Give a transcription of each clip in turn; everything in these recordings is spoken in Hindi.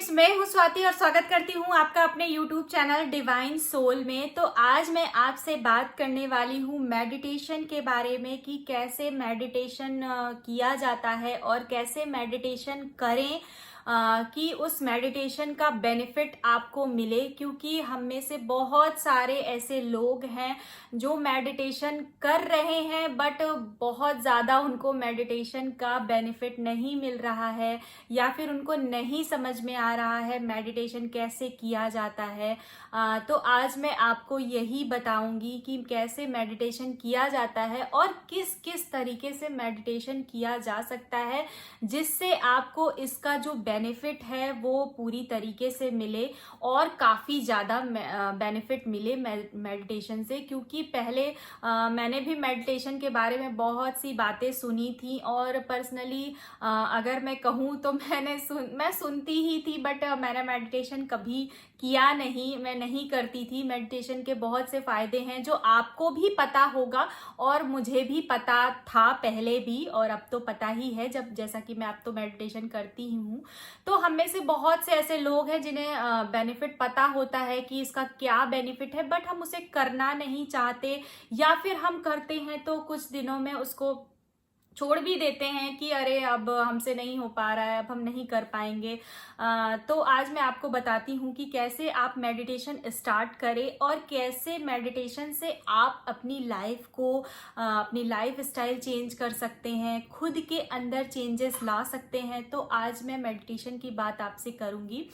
गाइस, मैं हूं स्वाति और स्वागत करती हूं आपका अपने YouTube चैनल डिवाइन सोल में। तो आज मैं आपसे बात करने वाली हूं मेडिटेशन के बारे में कि कैसे मेडिटेशन किया जाता है और कैसे मेडिटेशन करें कि उस मेडिटेशन का बेनिफिट आपको मिले। क्योंकि हम में से बहुत सारे ऐसे लोग हैं जो मेडिटेशन कर रहे हैं बट बहुत ज़्यादा उनको मेडिटेशन का बेनिफिट नहीं मिल रहा है या फिर उनको नहीं समझ में आ रहा है मेडिटेशन कैसे किया जाता है। तो आज मैं आपको यही बताऊंगी कि कैसे मेडिटेशन किया जाता है और किस किस तरीके से मेडिटेशन किया जा सकता है जिससे आपको इसका जो बेनिफिट है वो पूरी तरीके से मिले और काफ़ी ज़्यादा बेनिफिट मिले मेडिटेशन से। क्योंकि पहले मैंने भी मेडिटेशन के बारे में बहुत सी बातें सुनी थी और पर्सनली अगर मैं कहूँ तो मैं सुनती ही थी बट मैंने मेडिटेशन कभी किया नहीं, मैं नहीं करती थी। मेडिटेशन के बहुत से फायदे हैं जो आपको भी पता होगा और मुझे भी पता था पहले भी और अब तो पता ही है, जैसा कि मैं अब तो मेडिटेशन करती ही हूँ। तो हम में से बहुत से ऐसे लोग हैं जिन्हें बेनिफिट पता होता है कि इसका क्या बेनिफिट है बट हम उसे करना नहीं चाहते या फिर हम करते हैं तो कुछ दिनों में उसको छोड़ भी देते हैं कि अरे अब हमसे नहीं हो पा रहा है, अब हम नहीं कर पाएंगे। तो आज मैं आपको बताती हूँ कि कैसे आप मेडिटेशन स्टार्ट करें और कैसे मेडिटेशन से आप अपनी लाइफ को अपनी लाइफ स्टाइल चेंज कर सकते हैं, खुद के अंदर चेंजेस ला सकते हैं। तो आज मैं मेडिटेशन की बात आपसे करूँगी।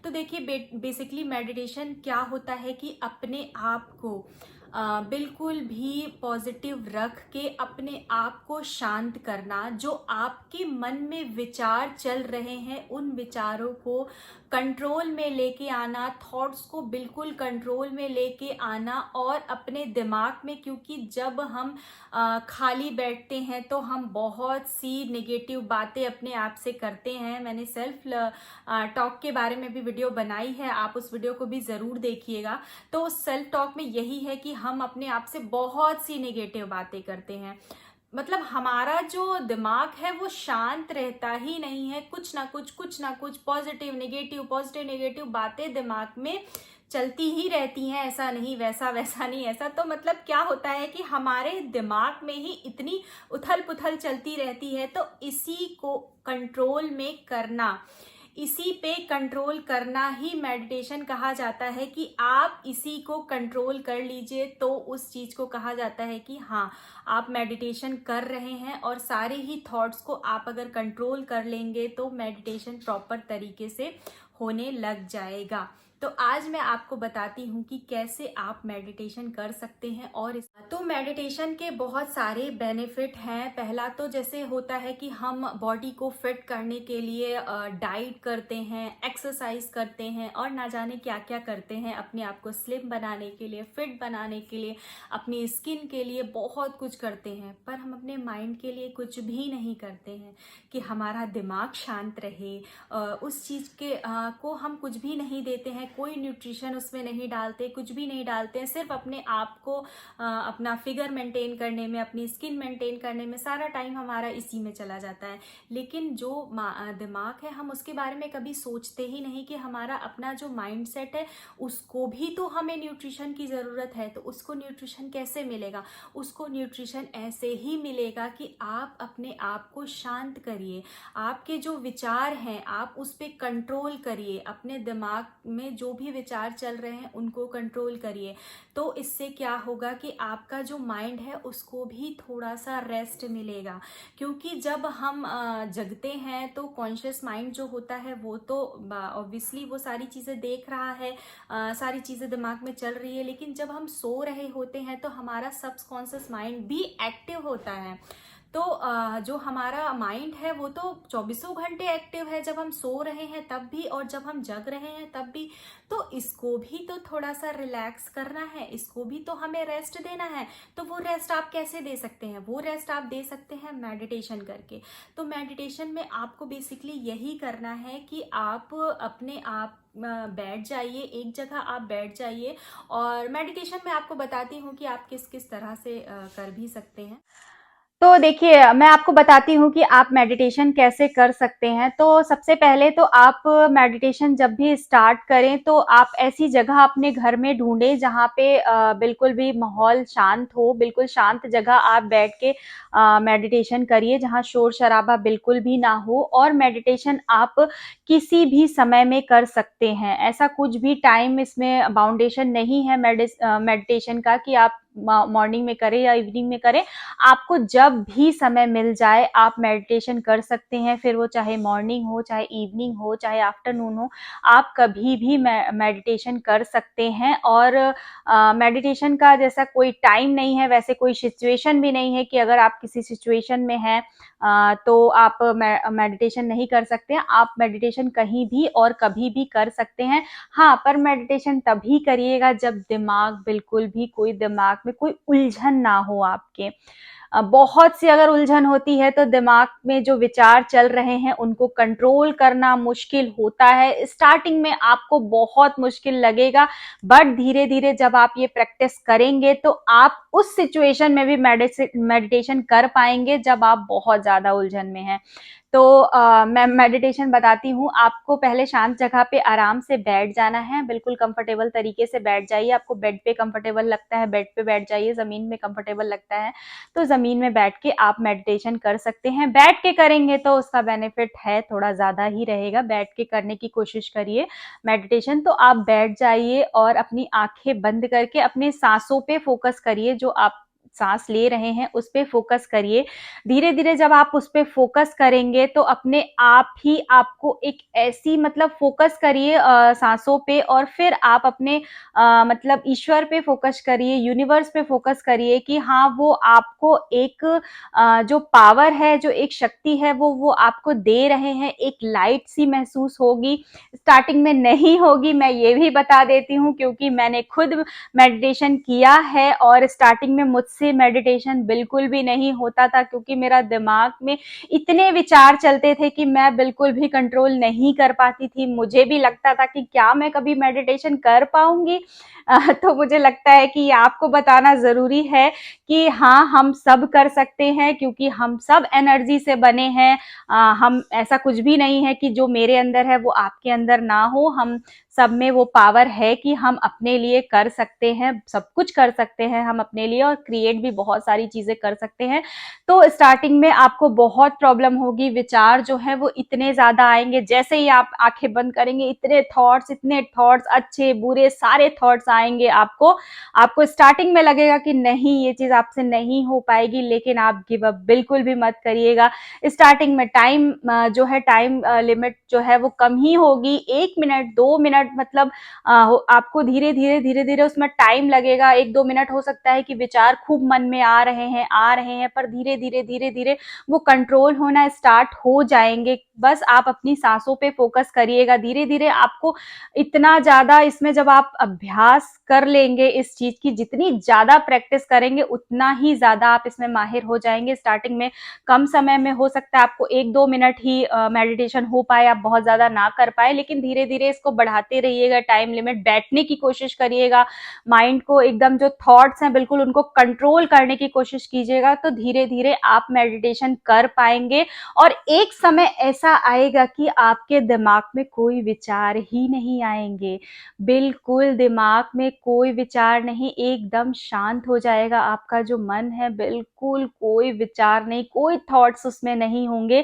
तो देखिए, बेसिकली मेडिटेशन क्या होता है कि अपने आप को बिल्कुल भी पॉजिटिव रख के अपने आप को शांत करना। जो आपके मन में विचार चल रहे हैं उन विचारों को कंट्रोल में लेके आना, थॉट्स को बिल्कुल कंट्रोल में लेके आना और अपने दिमाग में, क्योंकि जब हम खाली बैठते हैं तो हम बहुत सी नेगेटिव बातें अपने आप से करते हैं। मैंने सेल्फ टॉक के बारे में भी वीडियो बनाई है, आप उस वीडियो को भी ज़रूर देखिएगा। तो सेल्फ टॉक में यही है कि हम अपने आप से बहुत सी नेगेटिव बातें करते हैं। मतलब हमारा जो दिमाग है वो शांत रहता ही नहीं है, कुछ ना कुछ पॉजिटिव नेगेटिव बातें दिमाग में चलती ही रहती हैं। ऐसा नहीं वैसा, वैसा नहीं ऐसा। तो मतलब क्या होता है कि हमारे दिमाग में ही इतनी उथल पुथल चलती रहती है। तो इसी को कंट्रोल में करना, इसी पे कंट्रोल करना ही मेडिटेशन कहा जाता है कि आप इसी को कंट्रोल कर लीजिए तो उस चीज को कहा जाता है कि हाँ, आप मेडिटेशन कर रहे हैं। और सारे ही थॉट्स को आप अगर कंट्रोल कर लेंगे तो मेडिटेशन प्रॉपर तरीके से होने लग जाएगा। तो आज मैं आपको बताती हूँ कि कैसे आप मेडिटेशन कर सकते हैं। और तो मेडिटेशन के बहुत सारे बेनिफिट हैं। पहला तो जैसे होता है कि हम बॉडी को फिट करने के लिए डाइट करते हैं, एक्सरसाइज करते हैं और ना जाने क्या क्या करते हैं अपने आप को स्लिम बनाने के लिए, फिट बनाने के लिए, अपनी स्किन के लिए बहुत कुछ करते हैं। पर हम अपने माइंड के लिए कुछ भी नहीं करते हैं कि हमारा दिमाग शांत रहे। उस चीज़ के को हम कुछ भी नहीं देते हैं, कोई न्यूट्रिशन उसमें नहीं डालते, कुछ भी नहीं डालते हैं। सिर्फ अपने आप को अपना फिगर मेंटेन करने में, अपनी स्किन मेंटेन करने में सारा टाइम हमारा इसी में चला जाता है। लेकिन जो दिमाग है, हम उसके बारे में कभी सोचते ही नहीं कि हमारा अपना जो माइंड सेट है उसको भी तो हमें न्यूट्रिशन की ज़रूरत है। तो उसको न्यूट्रिशन कैसे मिलेगा? उसको न्यूट्रिशन ऐसे ही मिलेगा कि आप अपने आप को शांत करिए, आपके जो विचार हैं आप उस पर कंट्रोल करिए, अपने दिमाग में जो भी विचार चल रहे हैं उनको कंट्रोल करिए। तो इससे क्या होगा कि आपका जो माइंड है उसको भी थोड़ा सा रेस्ट मिलेगा। क्योंकि जब हम जगते हैं तो कॉन्शियस माइंड जो होता है वो तो ऑब्वियसली वो सारी चीज़ें देख रहा है, सारी चीज़ें दिमाग में चल रही है। लेकिन जब हम सो रहे होते हैं तो हमारा सबकॉन्शियस माइंड भी एक्टिव होता है। तो जो हमारा माइंड है वो तो चौबीसों घंटे एक्टिव है, जब हम सो रहे हैं तब भी और जब हम जग रहे हैं तब भी। तो इसको भी तो थोड़ा सा रिलैक्स करना है, इसको भी तो हमें रेस्ट देना है। तो वो रेस्ट आप कैसे दे सकते हैं? वो रेस्ट आप दे सकते हैं मेडिटेशन करके। तो मेडिटेशन में आपको बेसिकली यही करना है कि आप अपने आप बैठ जाइए, एक जगह आप बैठ जाइए। और मेडिटेशन में आपको बताती हूँ कि आप किस किस तरह से कर भी सकते हैं। तो देखिए, मैं आपको बताती हूँ कि आप मेडिटेशन कैसे कर सकते हैं। तो सबसे पहले तो आप मेडिटेशन जब भी स्टार्ट करें, तो आप ऐसी जगह अपने घर में ढूँढें जहाँ पे बिल्कुल भी माहौल शांत हो, बिल्कुल शांत जगह आप बैठ के मेडिटेशन करिए, जहाँ शोर-शराबा बिल्कुल भी ना हो, और मेडिटेशन आप किसी भी समय में कर सकते हैं। ऐसा कुछ भी टाइम इसमें बाउंडेशन नहीं है मेडिटेशन का कि आप मॉर्निंग में करें या इवनिंग में करें। आपको जब भी समय मिल जाए आप मेडिटेशन कर सकते हैं, फिर वो चाहे मॉर्निंग हो, चाहे इवनिंग हो, चाहे आफ्टरनून हो, आप कभी भी मेडिटेशन कर सकते हैं। और मेडिटेशन का जैसा कोई टाइम नहीं है, वैसे कोई सिचुएशन भी नहीं है कि अगर आप किसी सिचुएशन में हैं तो आप मेडिटेशन नहीं कर सकते हैं। आप मेडिटेशन कहीं भी और कभी भी कर सकते हैं। हाँ, पर मेडिटेशन तभी करिएगा जब दिमाग बिल्कुल भी, कोई दिमाग में कोई उलझन ना हो आपके। बहुत सी अगर उलझन होती है तो दिमाग में जो विचार चल रहे हैं उनको कंट्रोल करना मुश्किल होता है। स्टार्टिंग में आपको बहुत मुश्किल लगेगा, बट धीरे-धीरे जब आप ये प्रैक्टिस करेंगे तो आप उस सिचुएशन में भी मेडिटेशन कर पाएँगे जब आप बहुत ज़्यादा उलझन में हैं। तो मैं मेडिटेशन बताती हूँ। आपको पहले शांत जगह पे आराम से बैठ जाना है, बिल्कुल कंफर्टेबल तरीके से बैठ जाइए। आपको बेड पे कंफर्टेबल लगता है, बेड पे बैठ जाइए, ज़मीन में कंफर्टेबल लगता है, तो ज़मीन में बैठ के आप मेडिटेशन कर सकते हैं। बैठ के करेंगे तो उसका बेनिफिट है, थोड़ा ज़्यादा ही रहेगा। बैठ के करने की कोशिश करिए मेडिटेशन, तो आप बैठ जाइए और अपनी आँखें बंद करके अपने साँसों पे फ़ोकस करिए, जो आप साँस ले रहे हैं, उस पे फ़ोकस करिए। धीरे-धीरे जब आप उस पे फ़ोकस करेंगे तो अपने आप ही आपको एक ऐसी, मतलब फ़ोकस करिए साँसों पे, और फिर आप अपने मतलब ईश्वर पे फ़ोकस करिए, यूनिवर्स पे फ़ोकस करिए कि हाँ, वो आपको एक जो पावर है, जो एक शक्ति है, वो आपको दे रहे हैं। एक लाइट सी महसूस होगी, स्टार्टिंग में नहीं होगी, मैं ये भी बता देती हूँ, क्योंकि मैंने खुद मेडिटेशन किया है और स्टार्टिंग में मुझसे मेडिटेशन बिल्कुल भी नहीं होता था, क्योंकि मेरा दिमाग में इतने विचार चलते थे कि मैं बिल्कुल भी कंट्रोल नहीं कर पाती थी। मुझे भी लगता था कि क्या मैं कभी मेडिटेशन कर पाऊँगी? तो मुझे लगता है कि आपको बताना ज़रूरी है कि हाँ, हम सब कर सकते हैं, क्योंकि हम सब एनर्जी से बने हैं। हम, ऐसा कुछ भी नहीं है कि जो मेरे अंदर है वो आपके अंदर ना हो। हम सब में वो पावर है कि हम अपने लिए कर सकते हैं, सब कुछ कर सकते हैं हम अपने लिए, और क्रिएट भी बहुत सारी चीज़ें कर सकते हैं। तो स्टार्टिंग में आपको बहुत प्रॉब्लम होगी, विचार जो हैं वो इतने ज़्यादा आएँगे, जैसे ही आप आँखें बंद करेंगे इतने थॉट्स अच्छे, बुरे सारे थॉट्स आएँगे आपको। आपको स्टार्टिंग में लगेगा कि नहीं, ये चीज़ आपसे नहीं हो पाएगी, लेकिन आप गिव अप बिल्कुल भी मत करिएगा। स्टार्टिंग में टाइम जो है, टाइम लिमिट जो है वो कम ही होगी, 1 मिनट, 2 मिनट, मतलब आपको धीरे-धीरे उसमें टाइम लगेगा। 1-2 मिनट हो सकता है कि विचार खूब मन में आ रहे हैं, पर धीरे-धीरे वो कंट्रोल होना स्टार्ट हो जाएँगे। बस आप अपनी साँसों पे फ़ोकस करिएगा। धीरे-धीरे आपको इतना ज़्यादा इसमें, जब आप अभ्यास कर लेंगे इस चीज़ की, जितनी ज़्यादा प्रैक्टिस करेंगे उतना ही ज़्यादा आप इसमें माहिर हो जाएँगे। स्टार्टिंग में कम समय में हो सकता है आपको 1-2 मिनट ही मेडिटेशन हो पाए, आप बहुत ज़्यादा ना कर पाएँ, लेकिन धीरे-धीरे इसको बढ़ाते रहिएगा, टाइम लिमिट, बैठने की कोशिश करिएगा, माइंड को एकदम, जो थॉट्स हैं बिल्कुल उनको कंट्रोल करने की कोशिश कीजिएगा, तो धीरे-धीरे आप मेडिटेशन कर पाएँगे। और एक समय ऐसा आएगा कि आपके दिमाग में कोई विचार ही नहीं आएँगे, बिल्कुल दिमाग में कोई विचार नहीं, एकदम शांत हो जाएगा आपका जो मन है, बिल्कुल कोई विचार नहीं, कोई थॉट्स उसमें नहीं होंगे।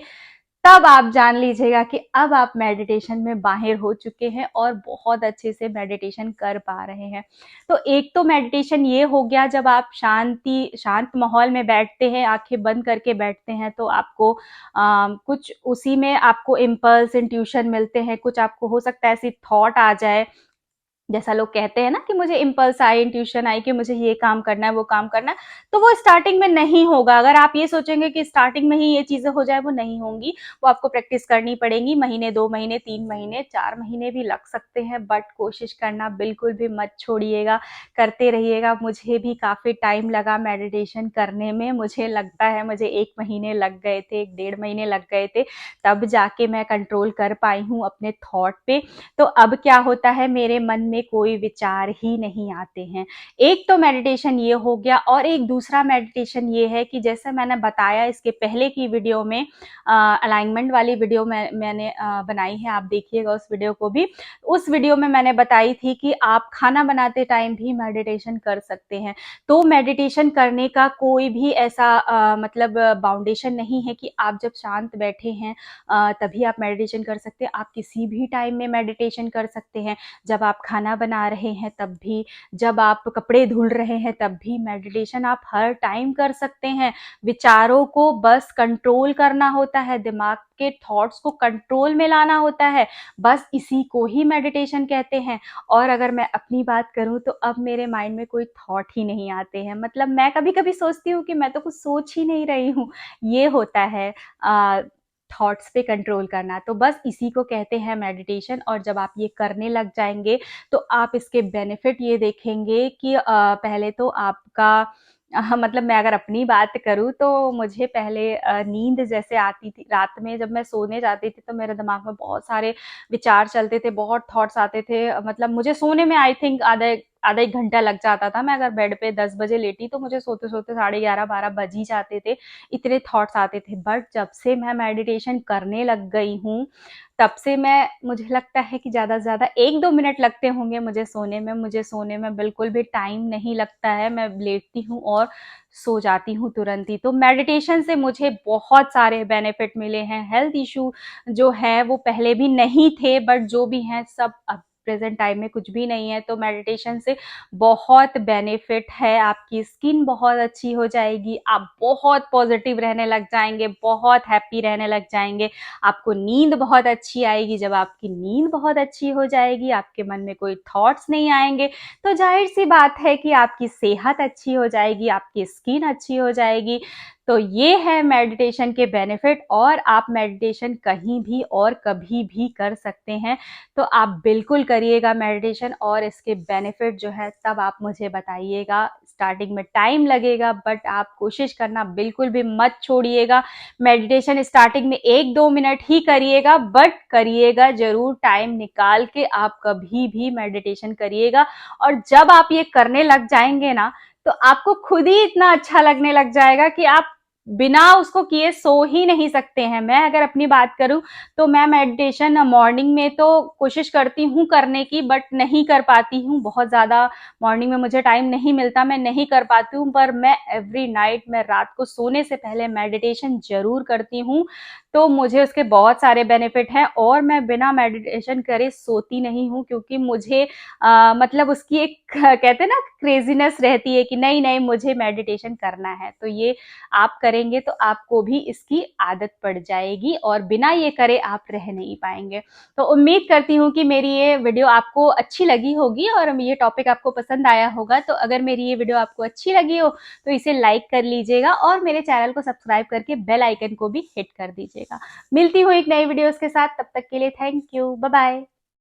तब आप जान लीजिएगा कि अब आप मेडिटेशन में माहिर हो चुके हैं और बहुत अच्छे से मेडिटेशन कर पा रहे हैं। तो एक तो मेडिटेशन ये हो गया, जब आप शांत माहौल में बैठते हैं, आँखें बंद करके बैठते हैं, तो आपको कुछ उसी में आपको इम्पल्स, इंट्यूशन मिलते हैं, कुछ आपको हो सकता है ऐसी थॉट आ जाए, जैसा लोग कहते हैं ना कि मुझे इम्पल्स आई, इंट्यूशन आई कि मुझे ये काम करना है, वो काम करना है, तो वो स्टार्टिंग में नहीं होगा। अगर आप ये सोचेंगे कि स्टार्टिंग में ही ये चीज़ें हो जाए, वो नहीं होंगी। वो आपको प्रैक्टिस करनी पड़ेगी, महीने, 2 महीने, 3 महीने, 4 महीने भी लग सकते हैं, बट कोशिश करना बिल्कुल भी मत छोड़िएगा, करते रहिएगा। मुझे भी काफ़ी टाइम लगा मेडिटेशन करने में, मुझे लगता है मुझे 1 महीने लग गए थे, 1 डेढ़ महीने लग गए थे, तब जाके मैं कंट्रोल कर पाई हूँ अपने थॉट पे। तो अब क्या होता है, मेरे मन में में कोई विचार ही नहीं आते हैं। एक तो मेडिटेशन ये हो गया, और एक दूसरा मेडिटेशन ये है कि जैसे मैंने बताया इसके पहले की वीडियो में, अलाइनमेंट वाली वीडियो मैंने बनाई है, आप देखिएगा उस वीडियो को भी। उस वीडियो में मैंने बताई थी कि आप खाना बनाते टाइम भी मेडिटेशन कर सकते हैं। तो मेडिटेशन करने का कोई भी ऐसा मतलब बाउंडेशन नहीं है कि आप जब शांत बैठे हैं तभी आप मेडिटेशन कर सकते हैं। आप किसी भी टाइम में मेडिटेशन कर सकते हैं। जब आप खाना बना रहे हैं तब भी, जब आप कपड़े धुल रहे हैं तब भी मेडिटेशन आप हर टाइम कर सकते हैं। विचारों को बस कंट्रोल करना होता है, दिमाग के थॉट्स को कंट्रोल में लाना होता है, बस इसी को ही मेडिटेशन कहते हैं। और अगर मैं अपनी बात करूं तो अब मेरे माइंड में कोई थॉट ही नहीं आते हैं। मतलब मैं कभी कभी सोचती हूँ कि मैं तो कुछ सोच ही नहीं रही हूँ। ये होता है थॉट्स पे कंट्रोल करना। तो बस इसी को कहते हैं मेडिटेशन। और जब आप ये करने लग जाएंगे तो आप इसके बेनिफिट ये देखेंगे कि पहले तो आपका मतलब मैं अगर अपनी बात करूँ तो मुझे पहले नींद जैसे आती थी रात में, जब मैं सोने जाती थी तो मेरे दिमाग में बहुत सारे विचार चलते थे, बहुत थॉट्स आते थे। मतलब मुझे सोने में आई थिंक आधा आधा एक घंटा लग जाता था। मैं अगर बेड पे 10 बजे लेटी तो मुझे सोते सोते 11:30-12 बज ही जाते थे, इतने थॉट्स आते थे। बट जब से मैं मेडिटेशन करने लग गई हूँ तब से मुझे लगता है कि ज़्यादा से ज़्यादा 1-2 मिनट लगते होंगे मुझे सोने में बिल्कुल भी टाइम नहीं लगता है। मैं लेटती हूँ और सो जाती हूँ तुरंत ही। तो मेडिटेशन से मुझे बहुत सारे बेनिफिट मिले हैं। हेल्थ इशू जो है वो पहले भी नहीं थे, बट जो भी हैं सब अब प्रेजेंट टाइम में कुछ भी नहीं है। तो मेडिटेशन से बहुत बेनिफिट है। आपकी स्किन बहुत अच्छी हो जाएगी, आप बहुत पॉजिटिव रहने लग जाएंगे, बहुत हैप्पी रहने लग जाएंगे। आपको नींद बहुत अच्छी आएगी। जब आपकी नींद बहुत अच्छी हो जाएगी, आपके मन में कोई थॉट्स नहीं आएंगे, तो जाहिर सी बात है कि आपकी सेहत अच्छी हो जाएगी, आपकी स्किन अच्छी हो जाएगी। तो ये है मेडिटेशन के बेनिफिट। और आप मेडिटेशन कहीं भी और कभी भी कर सकते हैं। तो आप बिल्कुल करिएगा मेडिटेशन, और इसके बेनिफिट जो है तब आप मुझे बताइएगा। स्टार्टिंग में टाइम लगेगा, बट आप कोशिश करना बिल्कुल भी मत छोड़िएगा। मेडिटेशन स्टार्टिंग में 1-2 मिनट ही करिएगा, बट करिएगा जरूर। टाइम निकाल के आप कभी भी मेडिटेशन करिएगा। और जब आप ये करने लग जाएंगे ना, तो आपको खुद ही इतना अच्छा लगने लग जाएगा कि आप बिना उसको किए सो ही नहीं सकते हैं। मैं अगर अपनी बात करूं तो मैं मेडिटेशन मॉर्निंग में तो कोशिश करती हूँ करने की, बट नहीं कर पाती हूँ। बहुत ज़्यादा मॉर्निंग में मुझे टाइम नहीं मिलता, मैं नहीं कर पाती हूँ। पर मैं एवरी नाइट, मैं रात को सोने से पहले मेडिटेशन जरूर करती हूँ। तो मुझे उसके बहुत सारे बेनिफिट हैं, और मैं बिना मेडिटेशन करे सोती नहीं हूँ, क्योंकि मुझे मतलब उसकी एक कहते हैं ना क्रेजीनेस रहती है कि नहीं नहीं मुझे मेडिटेशन करना है। तो ये आप करेंगे तो आपको भी इसकी आदत पड़ जाएगी, और बिना ये करे आप रह नहीं पाएंगे। तो उम्मीद करती हूँ कि मेरी ये वीडियो आपको अच्छी लगी होगी, और ये टॉपिक आपको पसंद आया होगा। तो अगर मेरी ये वीडियो आपको अच्छी लगी हो तो इसे लाइक कर लीजिएगा, और मेरे चैनल को सब्सक्राइब करके बेल आइकन को भी हिट कर दीजिएगा। मिलती हूँ एक नई वीडियोस के साथ, तब तक के लिए थैंक यू, बाय बाय।